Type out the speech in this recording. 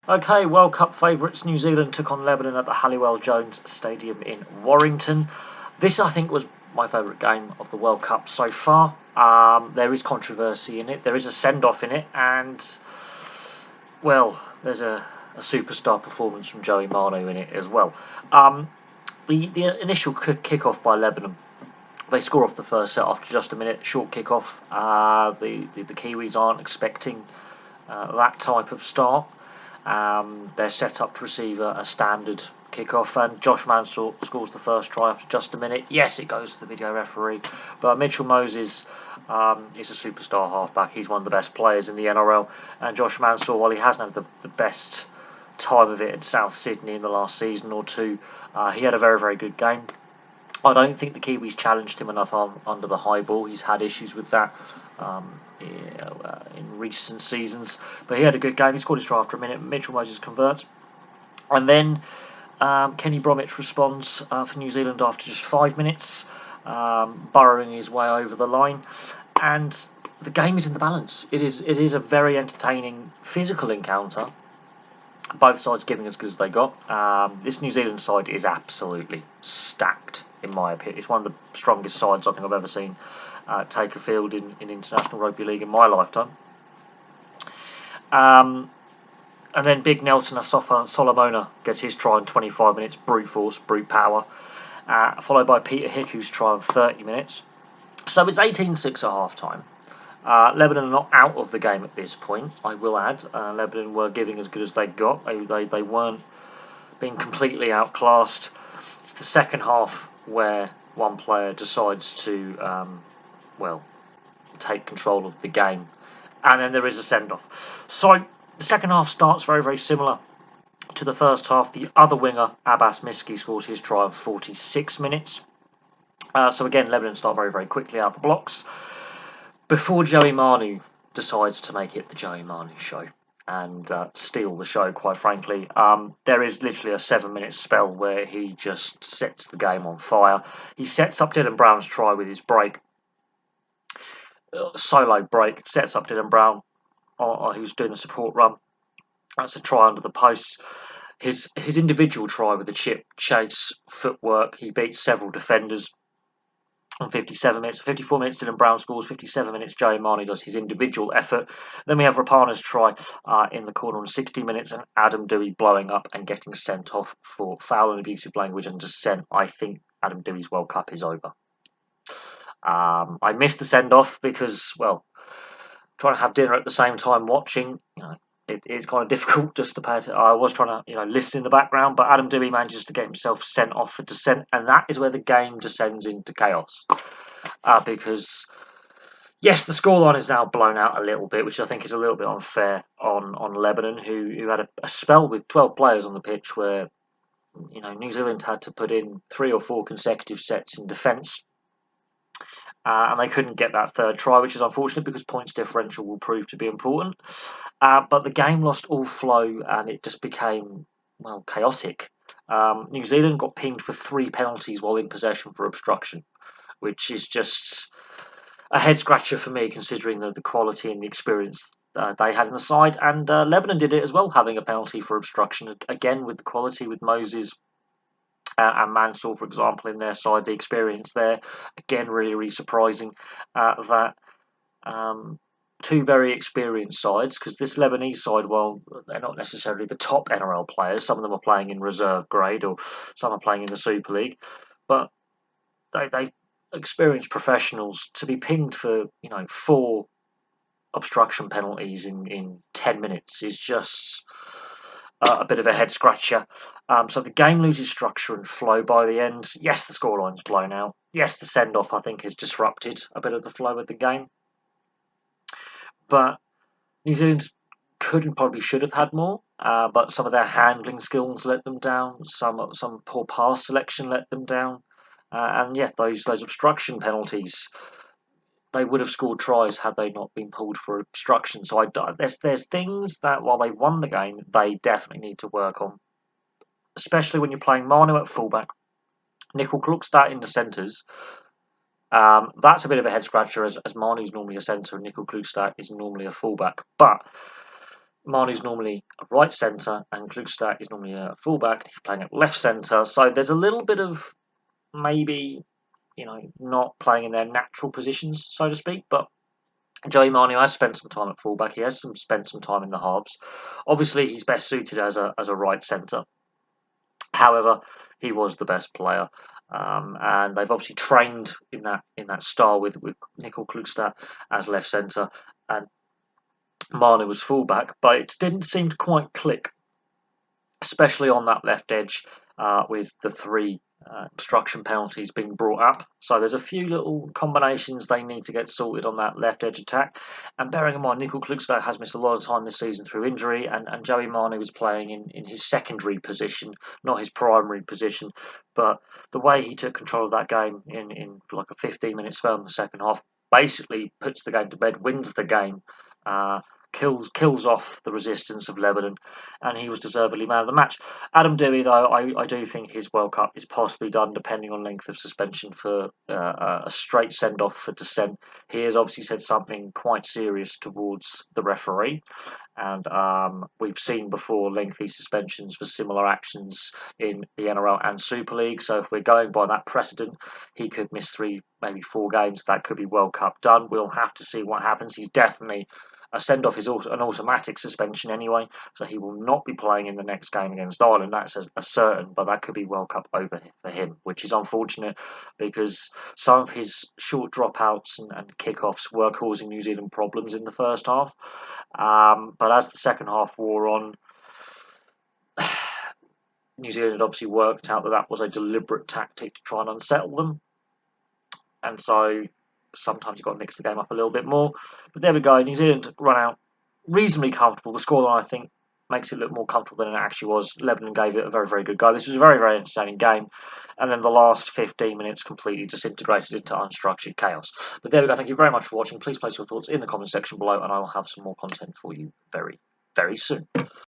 Okay, World Cup favourites New Zealand took on Lebanon at the Halliwell Jones Stadium in Warrington. This, I think, was my favourite game of the World Cup so far. There is controversy in it, there is a send-off in it, and, well, there's a superstar performance from Joey Manu in it as well. The initial kick-off by Lebanon, they score off the first set after just a minute, short kick-off. The Kiwis aren't expecting that type of start. They're set up to receive a standard kickoff, and Josh Mansell scores the first try after just a minute. Yes, it goes to the video referee, but Mitchell Moses is a superstar halfback. He's one of the best players in the NRL, and Josh Mansell, while he hasn't had the best time of it at South Sydney in the last season or two, he had a very, very good game. I don't think the Kiwis challenged him enough under the high ball. He's had issues with that in recent seasons. But he had a good game. He scored his try after a minute. Mitchell Moses converts. And then Kenny Bromwich responds for New Zealand after just 5 minutes, burrowing his way over the line. And the game is in the balance. It is a very entertaining physical encounter. Both sides giving as good as they got. This New Zealand side is absolutely stacked, in my opinion. It's one of the strongest sides I think I've ever seen take a field in international rugby league in my lifetime. And then Big Nelson Asafa Solomona gets his try in 25 minutes, brute force, brute power, followed by Peter Hiku's try in 30 minutes. So it's 18-6 at half-time. Lebanon are not out of the game at this point, I will add. Lebanon were giving as good as they got. They weren't being completely outclassed. It's the second half where one player decides to, take control of the game. And then there is a send-off. So the second half starts very, very similar to the first half. The other winger, Abbas Miski, scores his try in 46 minutes. So again, Lebanon start very, very quickly out the blocks, before Joey Manu decides to make it the Joey Manu show and steal the show, quite frankly. There is literally a 7-minute spell where he just sets the game on fire. He sets up Dylan Brown's try with his break. Solo break, sets up Dylan Brown, who's doing the support run. That's a try under the posts. His individual try with the chip, chase, footwork, he beats several defenders. On 57 minutes, 54 minutes, Dylan Brown scores. 57 minutes, Joey Manu does his individual effort. Then we have Rapana's try in the corner on 60 minutes, and Adam Dewey blowing up and getting sent off for foul and abusive language and dissent. I think Adam Dewey's World Cup is over. I missed the send-off because, well, trying to have dinner at the same time watching, it's kind of difficult just to pay attention. I was trying to, listen in the background, but Adam Dewey manages to get himself sent off for dissent, and that is where the game descends into chaos. Because, yes, the scoreline is now blown out a little bit, which I think is a little bit unfair on Lebanon, who had a spell with 12 players on the pitch where, New Zealand had to put in 3 or 4 consecutive sets in defence. And they couldn't get that third try, which is unfortunate because points differential will prove to be important. But the game lost all flow and it just became, chaotic. New Zealand got pinged for 3 penalties while in possession for obstruction, which is just a head scratcher for me considering the quality and the experience they had in the side. And Lebanon did it as well, having a penalty for obstruction, again with the quality with Moses and Mansell, for example, in their side. The experience there, again, really, really surprising that 2 very experienced sides, because this Lebanese side, while they're not necessarily the top NRL players, some of them are playing in reserve grade or some are playing in the Super League, but they experienced professionals to be pinged for 4 obstruction penalties in 10 minutes is just a bit of a head scratcher. So the game loses structure and flow by the end. Yes, the scoreline's blown out. Yes, the send-off, I think, has disrupted a bit of the flow of the game. But New Zealand could and probably should have had more. But some of their handling skills let them down. Some poor pass selection let them down. And yeah, those obstruction penalties, they would have scored tries had they not been pulled for obstruction. So there's things that while they won the game, they definitely need to work on, especially when you're playing Manu at fullback, Nickel Klukstad in the centres. That's a bit of a head scratcher as Manu's normally a centre and Nickel Klukstad is normally a fullback. But Manu's normally a right centre, and Klugstad is normally a fullback. He's playing at left centre, so there's a little bit of maybe, not playing in their natural positions, so to speak. But Joey Manu has spent some time at fullback. He has spent some time in the halves. Obviously, he's best suited as a right centre. However, he was the best player. And they've obviously trained in that style with Nicol Klugstad as left centre, and Manu was fullback, but it didn't seem to quite click, especially on that left edge with the three obstruction penalties being brought up. So there's a few little combinations they need to get sorted on that left edge attack. And bearing in mind, Nicol Klugstad has missed a lot of time this season through injury, and Joey Manu was playing in his secondary position, not his primary position. But the way he took control of that game in like a 15-minute spell in the second half basically puts the game to bed, wins the game. Kills off the resistance of Lebanon, and he was deservedly man of the match. Adam Dewey, though, I do think his World Cup is possibly done, depending on length of suspension for a straight send-off for dissent. He has obviously said something quite serious towards the referee, and we've seen before lengthy suspensions for similar actions in the NRL and Super League. So if we're going by that precedent, he could miss 3, maybe 4 games. That could be World Cup done. We'll have to see what happens. He's definitely a send-off is an automatic suspension anyway, so he will not be playing in the next game against Ireland. That's a certain, but that could be World Cup over for him, which is unfortunate because some of his short dropouts and kickoffs were causing New Zealand problems in the first half. But as the second half wore on, New Zealand had obviously worked out that was a deliberate tactic to try and unsettle them, and so sometimes you've got to mix the game up a little bit more. But there we go. New Zealand run out reasonably comfortable. The scoreline, I think, makes it look more comfortable than it actually was. Lebanon gave it a very, very good go. This was a very, very entertaining game. And then the last 15 minutes completely disintegrated into unstructured chaos. But there we go. Thank you very much for watching. Please place your thoughts in the comment section below, and I will have some more content for you very, very soon.